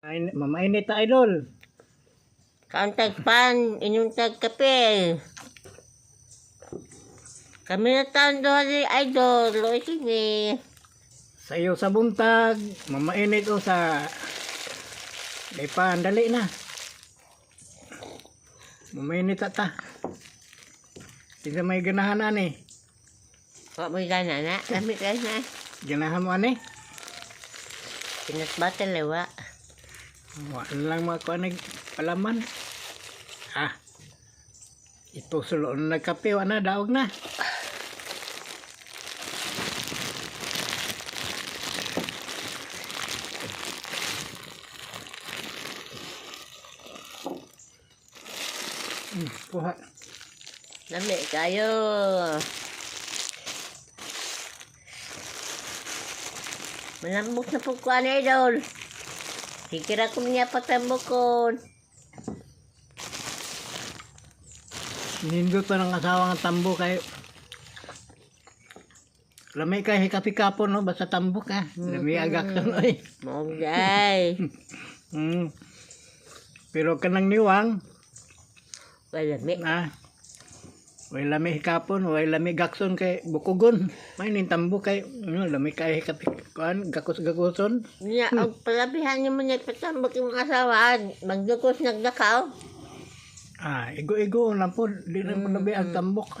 Mamainit ta idol. Kaantag pan, inyong tagkape. Kami na taon doon ni Idol, loy kini. Sa iyo sa buntag, mamainit o sa Daipan, dali na. Mamainit ta. Hindi may ganahan ani. Wak mo gana na, kami ka na. Ganahan mo ani. Pinasbatan lewa. Wala lang mga kuanig palaman. Ito sulo na nagkape, wala na, daog na. Kuha. Lami kayo. Malambok na po ko ani Idol. Sikira ko niya patambokon. Nindot pa ng asawa ng tambo kay lamay kay hikapi kapon no basta tambo ka. Lami agak son oy. Maugay. Pero kanang niwang Wala mi. way lami hikapon, way lami gakson kay bukugon. May nin tambo kay lami kay hikapi kuan gakos-gakoson. Niya, ang palabihan niyo mo niya patambok yung asawa. Magdukos nagdakaw. Igo-igo lang po, di lang po labi ang tambok.